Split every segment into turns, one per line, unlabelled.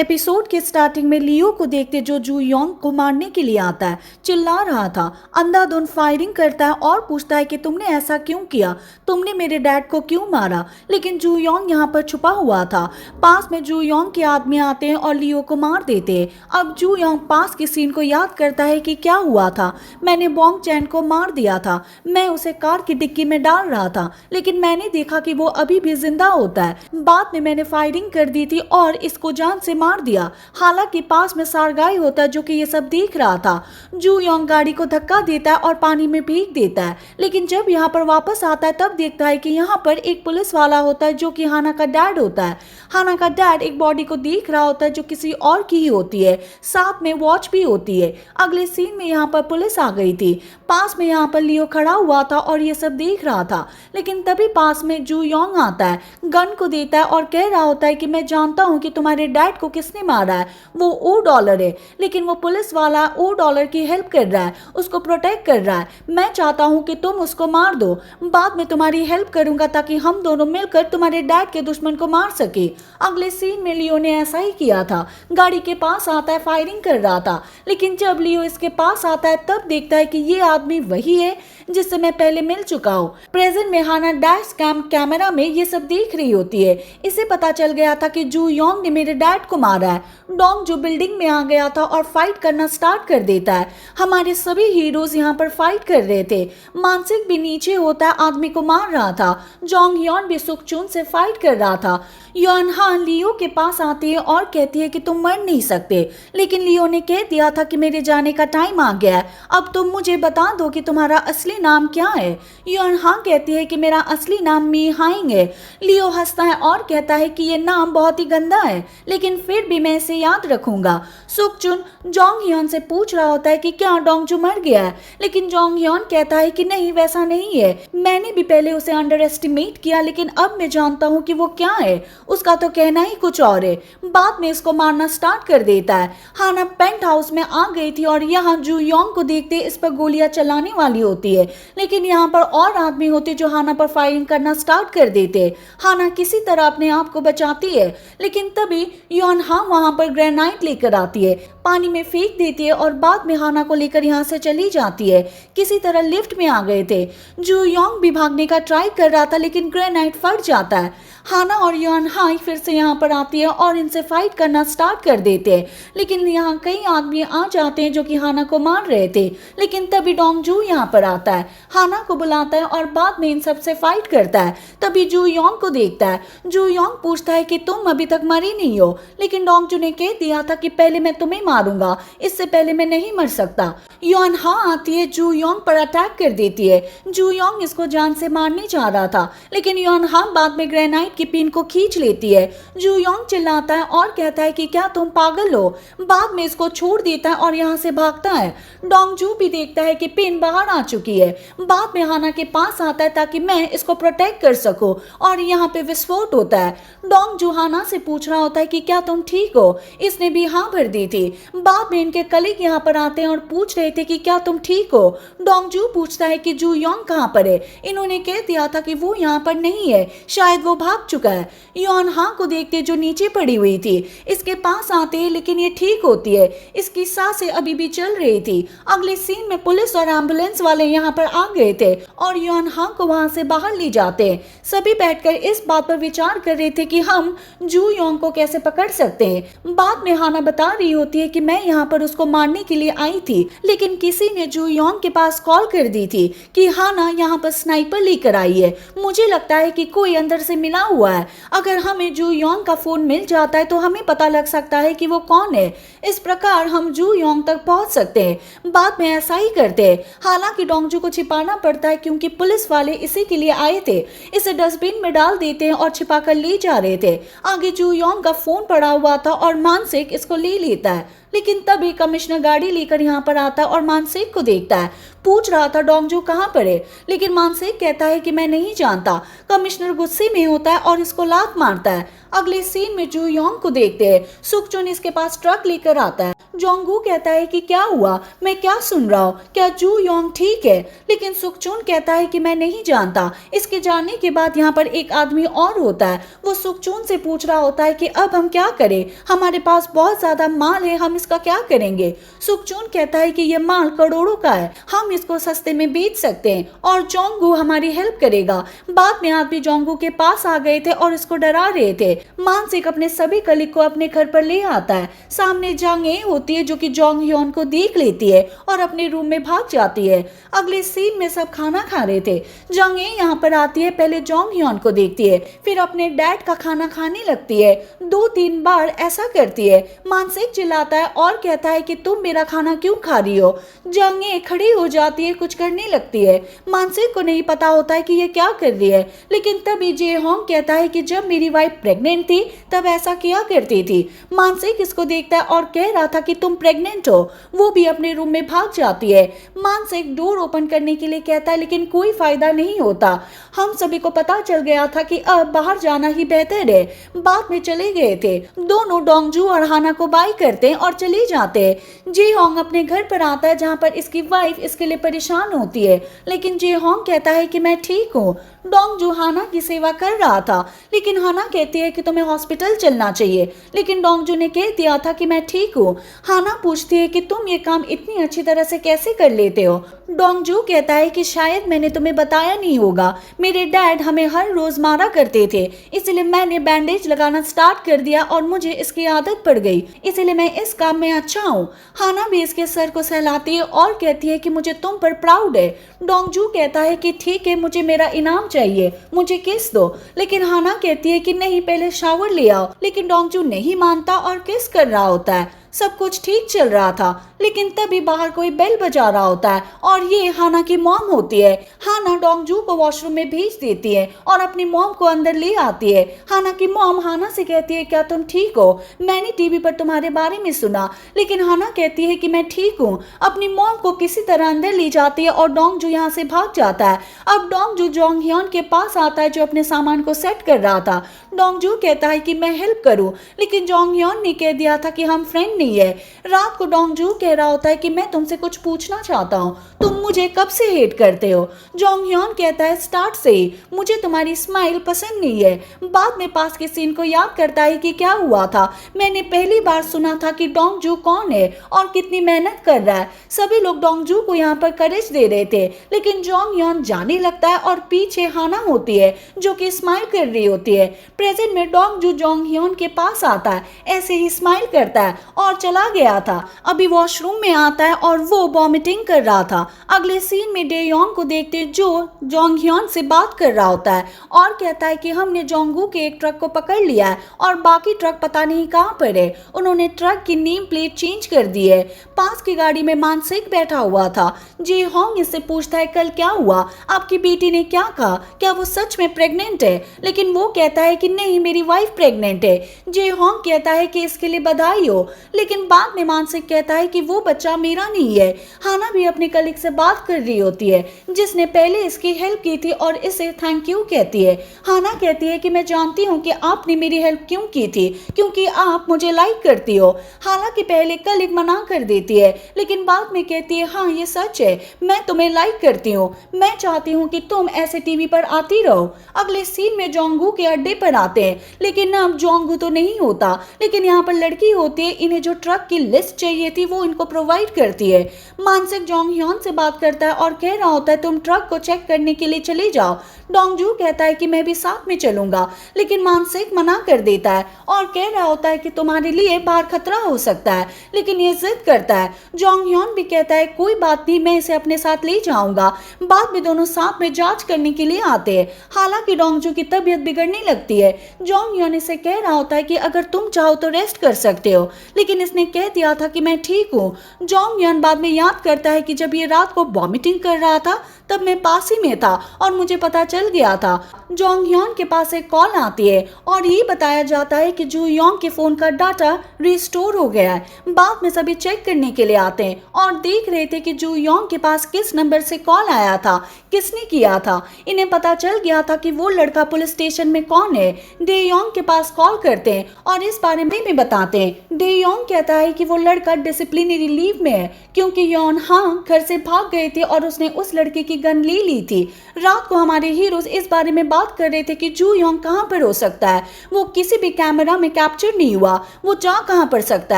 Episode के starting में लियो को देखते जो जू योंग को मारने के लिए आता है, चिल्ला रहा था, अंधाधुंध फायरिंग करता है और पूछता है कि तुमने ऐसा क्यों किया, तुमने मेरे डैड को क्यों मारा। लेकिन जू योंग यहाँ पर छुपा हुआ था। पास में जू योंग के आदमी आते हैं और लियो को मार देते हैं। अब जू योंग पास के सीन को याद करता है कि क्या हुआ था, मैंने बॉन्ग चैन को मार दिया था, मैं उसे कार की डिक्की में डाल रहा था, लेकिन मैंने देखा कि वो अभी भी जिंदा होता है। बाद में मैंने फायरिंग कर दी थी और इसको जान से मार दिया। हालांकि पास में सारगाई होता है जो कि ये सब देख रहा था। जू योंग गाड़ी को धक्का देता है और पानी में भीग देता है, लेकिन जब यहाँ पर वापस आता है तब देखता है कि यहाँ पर एक पुलिस वाला होता है जो कि हाना का डैड होता है। हाना का डैड एक बॉडी को देख रहा होता है जो किसी और की ही होती है, साथ में वॉच भी होती है। अगले सीन में यहाँ पर पुलिस आ गई थी। पास में यहाँ पर लियो खड़ा हुआ था और ये सब देख रहा था, लेकिन तभी पास में जू योंग आता है, गन को देता है और कह रहा होता है कि मैं जानता हूँ कि तुम्हारे डैड को किसने मारा है, वो $O है। लेकिन वो पुलिस वाला $O की हेल्प कर रहा है, उसको प्रोटेक्ट कर रहा है। मैं चाहता हूँ कि तुम उसको मार दो, बाद में तुम्हारी हेल्प करूंगा ताकि हम दोनों मिलकर तुम्हारे डैड के दुश्मन को मार सके। अगले सीन में लियो ने ऐसा ही किया था, गाड़ी के पास आता है, फायरिंग कर रहा था, लेकिन जब लियो इसके पास आता है तब देखता है कि ये आदमी वही है जिससे मैं पहले मिल चुका हूँ। प्रेजेंट में हाना डैश कैमरा में ये सब देख रही होती है। इसे पता चल गया था कि जू योंग ने मेरे डैड को मारा है। डोंग जो बिल्डिंग में आ गया था और फाइट करना स्टार्ट कर देता है। हमारे सभी हीरोज यहाँ पर फाइट कर रहे थे। मानसिक भी नीचे होता है, आदमी को मार रहा था। जोंग योन भी सुकचून से फाइट कर रहा था। योन हान लियो के पास आती है और कहती है कि तुम मर नहीं सकते, लेकिन लियो ने कह दिया था कि मेरे जाने का टाइम आ गया है, अब तुम मुझे बता दो कि तुम्हारा असली नाम क्या है। योन हान कहती है कि मेरा असली नाम मी हाइंग है। लियो हंसता है और कहता है कि ये नाम बहुत ही गंदा है, लेकिन फिर भी मैं इसे याद रखूंगा। सुकचुन जोंग योन से पूछ रहा होता है कि क्या डोंगजू मर गया है, लेकिन जोंग योन कहता है कि नहीं, वैसा नहीं है, मैंने भी पहले उसे अंडर एस्टिमेट किया, लेकिन अब मैं जानता हूँ कि वो क्या है, उसका तो कहना ही कुछ और है। बाद में इसको मारना स्टार्ट कर देता है। हाना पेंट हाउस में आ गई थी और यहाँ जू योंग को देखते इस पर गोलियां चलाने वाली होती है, लेकिन यहाँ पर और आदमी होते जो हाना पर फायरिंग करना स्टार्ट कर देते। हाना किसी तरह अपने आप को बचाती है, लेकिन तभी योन हा वहां पर ग्रेनाइट लेकर आती है, पानी में फेंक देती है और बाद में हाना को लेकर यहाँ से चली जाती है। किसी तरह लिफ्ट में आ गए थे। जू योंग भी भागने का ट्राई कर रहा था, लेकिन ग्रेनाइट फट जाता है। हाना और योन हाई फिर से यहाँ पर आती है और इनसे फाइट करना स्टार्ट कर देते हैं, लेकिन यहाँ कई आदमी आ जाते हैं जो कि हाना को मार रहे थे। लेकिन तभी डोंगजू यहाँ पर आता है, हाना को बुलाता है और बाद में इन सब से फाइट करता है। तभी जू योंग को देखता है। जू योंग पूछता है कि तुम अभी तक मरी नहीं हो, लेकिन डोंगजू ने कह दिया था कि पहले मैं तुम्हें मारूंगा, इससे पहले मैं नहीं मर सकता। योन हा आती है, जू योंग पर अटैक कर देती है। जू योंग इसको जान से मारने जा रहा था, लेकिन योन हा बाद में ग्रेनाइट की पिन को खींच लेती है। जू योंग चिल्लाता है और कहता है कि क्या तुम पागल हो, बाद में इसको छोड़ देता है और यहाँ से भागता है। डोंगजू भी देखता है कि पिन बाहर आ चुकी है। बाद में हाना के पास आता है ताकि मैं इसको प्रोटेक्ट कर सकूं और यहाँ पे विस्फोट होता है। डोंगजू हाना से पूछ रहा होता है कि क्या तुम ठीक हो, इसने भी हाँ भर दी थी। बाद में इनके कलीग यहाँ पर आते हैं और पूछ रहे थे कि क्या तुम ठीक हो। डोंगजू पूछता है कि जू योंग कहाँ पर है, इन्होंने कह दिया था कि वो यहाँ पर नहीं है, शायद वो भाग चुका है। योन हा को देखते जो नीचे पड़ी हुई थी इसके पास आते हैं, लेकिन ये ठीक होती है, इसकी सांसें अभी भी चल रही थी। अगले सीन में पुलिस और एम्बुलेंस वाले यहाँ पर आ गए थे और योन हा को वहां से बाहर ले जाते हैं। सभी बैठकर इस बात पर विचार कर रहे थे कि हम जू योंग को कैसे पकड़ सकते हैं। बाद में हाना बता रही होती है कि मैं यहाँ पर उसको मारने के लिए आई थी, लेकिन किसी ने जू योंग के पास कॉल कर दी थी कि हाना यहाँ पर स्नाइपर लेकर आई है। मुझे लगता है कि कोई अंदर से मिला हुआ है, अगर हमें जू योंग का फोन मिल जाता है तो हमें पता लग सकता है कि वो कौन है, इस प्रकार हम जू योंग तक पहुंच सकते हैं। बाद में ऐसा ही करते हैं। हालांकि डोंगजू को छिपाना पड़ता है क्योंकि पुलिस वाले इसी के लिए आए थे। इसे डस्टबिन में डाल देते हैं और छिपा कर ले जा रहे थे। आगे जू योंग का फोन पड़ा हुआ था और मानसिक इसको ले लेता है, लेकिन तभी कमिश्नर गाड़ी लेकर यहाँ पर आता है और मानसिक को देखता है। पूछ रहा था डोंगजू कहाँ पर है, लेकिन मानसिक कहता है कि मैं नहीं जानता। कमिश्नर गुस्से में होता है और इसको लात मारता है। अगले सीन में जू योंग को देखते हैं। सुकचुन इसके पास ट्रक लेकर आता है। जोंगू कहता है कि क्या हुआ, मैं क्या सुन रहा हूँ, क्या जू योंग ठीक है? लेकिन सुकचून कहता है कि मैं नहीं जानता। इसके जाने के बाद यहाँ पर एक आदमी और होता है, वो सुकचून से पूछ रहा होता है कि अब हम क्या करें, हमारे पास बहुत ज्यादा माल है, हम इसका क्या करेंगे? सुकचून कहता है कि ये माल करोड़ों का है, हम इसको सस्ते में बेच सकते हैं और जोंगू हमारी हेल्प करेगा। बाद में आदमी जोंगू के पास आ गए थे और इसको डरा रहे थे। मानसिक अपने सभी कलीग को अपने घर पर ले आता है। सामने जंग ए होती है जो कि जोंग ह्योन को देख लेती है और अपने रूम में भाग जाती है। अगले सीन में सब खाना खा रहे थे। जंग ए यहाँ पर आती है, पहले जोंग ह्योन को देखती है, फिर अपने डैड का खाना खाने लगती है। 2-3 बार ऐसा करती है। मानसिक चिल्लाता है और कहता है कि तुम मेरा खाना क्यों खा रही हो? जंग ए खड़ी हो जाती है, कुछ करने लगती है। मानसिक को नहीं पता होता है कि ये क्या कर रही है, लेकिन तभी जे होंग कहता है कि जब मेरी वाइफ प्रेग्नेंट थी तब ऐसा किया करती थी। मानसिक इसको देखता है और कह रहा था कि तुम प्रेग्नेंट हो। वो भी अपने रूम में भाग जाती है। मानसिक डोर ओपन करने के लिए कहता है, लेकिन कोई फायदा नहीं होता। हम सभी को पता चल गया था कि अब बाहर जाना ही बेहतर है। बाद में चले गए थे। दोनों डोंगजू और हाना को बाय करते हैं और चले जाते हैं। जे होंग अपने घर पर आता है जहाँ पर इसकी वाइफ इसके लिए परेशान होती है, लेकिन जे होंग कहता है कि मैं ठीक हूँ। डोंगजू हाना की सेवा कर रहा था, लेकिन हाना कहती है कि तुम्हें हॉस्पिटल चलना चाहिए, लेकिन डोंगजू ने कह दिया था कि मैं ठीक हूँ। हाना पूछती है कि तुम ये काम इतनी अच्छी तरह से कैसे कर लेते हो? डोंगजू कहता है कि शायद मैंने तुम्हें बताया नहीं होगा, मेरे डैड हमें हर रोज मारा करते थे, इसलिए मैंने बैंडेज लगाना स्टार्ट कर दिया और मुझे इसकी आदत पड़ गई, इसलिए मैं इस काम में अच्छा हूँ। हाना भी इसके सर को सहलाती है और कहती है कि मुझे तुम पर प्राउड है। डोंगजू कहता है कि ठीक है, मुझे मेरा इनाम चाहिए, मुझे किस दो। लेकिन हाना कहती है कि नहीं, पहले शावर ले आओ। लेकिन डोंगजू नहीं मानता और किस कर रहा होता है। सब कुछ ठीक चल रहा था, लेकिन तभी बाहर कोई बेल बजा रहा होता है और ये हाना की मॉम होती है। हाना डोंगजू को वॉशरूम में भेज देती है और अपनी मॉम को अंदर ले आती है। हाना की मॉम हाना से कहती है, क्या तुम ठीक हो? मैंने टीवी पर तुम्हारे बारे में सुना। लेकिन हाना कहती है कि मैं ठीक हूँ। अपनी मॉम को किसी तरह अंदर ले जाती है और डोंगजू यहाँ से भाग जाता है। अब डोंगजू जोंग ह्योन के पास आता है जो अपने सामान को सेट कर रहा था। डोंगजू कहता है कि मैं हेल्प करूँ, लेकिन जोंग ह्योन ने कह दिया था कि हम फ्रेंड नहीं है। रात को डोंगजू कह रहा होता है कि मैं तुमसे कुछ पूछना चाहता हूँ, तुम मुझे कब से हेट करते हो? जोंग ह्योन कहता है, स्टार्ट से ही, मुझे तुम्हारी स्माइल पसंद नहीं है। बाद में पास के सीन को याद करता है कि क्या हुआ था। मैंने पहली बार सुना था कि डोंगजू कौन है और कितनी मेहनत कर रहा है। सभी लोग डोंगजू को यहाँ पर करेज दे रहे थे, लेकिन जोंग ह्योन जाने लगता है और पीछे हाना होती है जो कि स्माइल कर रही होती है। प्रेजेंट में डोंगजू जोंग ह्योन के पास आता है, ऐसे ही स्माइल करता है और चला गया था। अभी वॉशरूम में आता है और वो वॉमिटिंग कर रहा था। अगले सीन में डेयोंग को देखते जो जोंग ह्योन से बात कर रहा होता है और कहता है कि हमने जोंगू के एक ट्रक को पकड़ लिया है और बाकी ट्रक पता नहीं कहाँ पर है। उन्होंने ट्रक की नेम प्लेट चेंज कर दी है। पास की गाड़ी में मानसिक बैठा हुआ था। जे होंग इससे पूछता है, कल क्या हुआ? आपकी बेटी ने क्या कहा? क्या वो सच में प्रेग्नेंट है? लेकिन वो कहता है कि नहीं, मेरी वाइफ प्रेग्नेंट है। जे होंग कहता है कि इसके लिए बधाई हो, लेकिन बाद में मानसिक कहता है कि वो बच्चा मेरा नहीं है। हाना भी अपने कलीग से बात कर रही होती है जिसने पहले इसकी हेल्प की थी और इसे थैंक यू कहती है। हाना कहती है कि मैं जानती हूँ कि आपने मेरी हेल्प क्यों की थी, क्योंकि आप मुझे लाइक करती हो। हालांकि पहले कलीग मना कर देती है, लेकिन बाद में कहती है, हाँ ये सच है, मैं तुम्हें लाइक करती हूँ, मैं चाहती हूँ कि तुम ऐसे टीवी पर आती रहो। अगले सीन में जोंगू के अड्डे पर आते हैं, लेकिन अब जोंगू तो नहीं होता, लेकिन यहाँ पर लड़की होती है। इन्हें जो ट्रक की लिस्ट चाहिए थी वो इनको प्रोवाइड करती है। मानसिक जोंग ह्योन से बात करता है और कह रहा होता है, तुम ट्रक को चेक करने के लिए चले जाओ। डोंगजू कहता है कि मैं भी साथ में चलूंगा, लेकिन मानसिक मना कर देता है और कह रहा होता है कि तुम्हारे लिए बाहर खतरा हो सकता है, लेकिन ये जिद करता है। जोंग ह्योन भी कहता है, कोई बात नहीं, मैं इसे अपने साथ ले जाऊंगा। बाद में दोनों साथ में जांच करने के लिए आते हैं। हालांकि डोंगजू की तबीयत बिगड़ने लगती है। जोंग ह्योन इसे कह रहा होता है कि अगर तुम चाहो तो रेस्ट कर सकते हो, लेकिन इसने कह दिया था कि मैं ठीक हूँ। हूँ। जोंग यन बाद में याद करता है कि जब ये रात को वॉमिटिंग कर रहा था तब मैं पास ही में था और मुझे पता चल गया था। जोंग यन के पास एक कॉल आती है और ये बताया जाता है कि जू योंग के फोन का डाटा रिस्टोर हो गया है। बाद में सभी चेक करने के लिए आते हैं और देख रहे थे कि जू योंग के पास किस नंबर से कॉल आया था, किसने किया था। इन्हें पता चल गया था कि वो लड़का पुलिस स्टेशन में कौन है। डे योंग के पास कॉल करते हैं और इस बारे में भी बताते हैं। डे योंग कहता है कि वो लड़का डिसिप्लिनरी लीव में है क्योंकि योन हाँ घर से भाग गए थे और उसने उस लड़के की गन ले ली थी। रात को हमारे हीरोज इस बारे में बात कर रहे थे कि जू योंग कहाँ पर हो सकता है। वो किसी भी कैमरा में कैप्चर नहीं हुआ, वो जा कहाँ पर सकता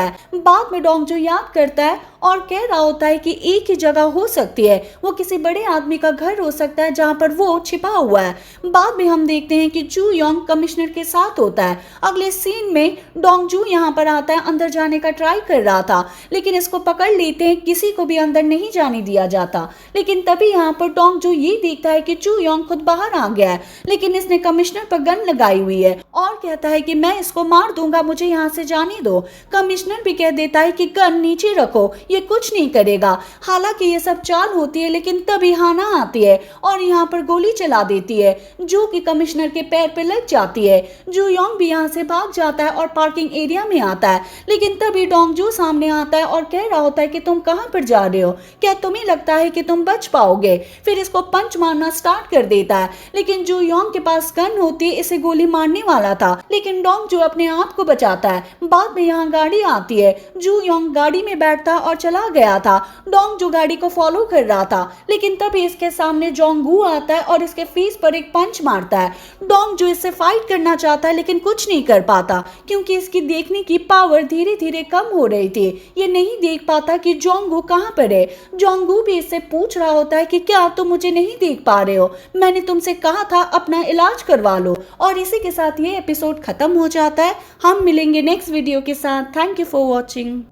है। बाद में डोंग जो याद करता है और कह रहा होता है कि एक ही जगह हो सकती है, वो किसी बड़े आदमी का घर हो सकता है जहां पर वो छिपा हुआ है। बाद में हम देखते हैं कि जू योंग कमिश्नर के साथ होता है। अगले सीन में डोंग जू यहाँ पर आता है, अंदर जाने का ट्राई कर रहा था लेकिन इसको पकड़ लेते हैं, किसी को भी अंदर नहीं जाने दिया जाता। लेकिन तभी यहाँ पर डोंग जू ये देखता है कि जू योंग खुद बाहर आ गया है लेकिन इसने कमिश्नर पर गन लगाई हुई है और कहता है कि मैं इसको मार दूंगा, मुझे यहाँ से जाने दो। कमिश्नर भी कह देता है कि गन नीचे रखो, ये कुछ नहीं करेगा। हालांकि ये सब चाल होती है लेकिन तभी हाना आती है और यहाँ पर गोली चला देती है जो कि कमिश्नर के पैर पे लग जाती है। जू योंग भी यहाँ से भाग जाता है और पार्किंग एरिया में आता है लेकिन तभी डोंग जू सामने आता है और कह रहा होता है कि तुम कहाँ पर जा रहे हो, क्या तुम्हें लगता है कि तुम बच पाओगे। फिर इसको पंच मारना स्टार्ट कर देता है लेकिन जू योंग के पास गन होती है, इसे गोली मारने वाला था लेकिन डोंग जू अपने आप को बचाता है। बाद में यहाँ गाड़ी आती है, जू योंग गाड़ी में बैठता और चला गया था। डोंग जो गाड़ी को फॉलो कर रहा था लेकिन तभी इसके सामने जोंगू आता है और इसके फेस पर एक पंच मारता है। डोंग जो इससे फाइट करना चाहता है लेकिन कुछ नहीं कर पाता क्योंकि इसकी देखने की पावर धीरे धीरे कम हो रही थी। ये नहीं देख पाता कि जोंगू कहाँ पर है। जोंगू भी इससे पूछ रहा होता है कि क्या तुम मुझे नहीं देख पा रहे हो, मैंने तुमसे कहा था अपना इलाज करवा लो। और इसी के साथ ये एपिसोड खत्म हो जाता है। हम मिलेंगे नेक्स्ट वीडियो के साथ। Thank you for watching.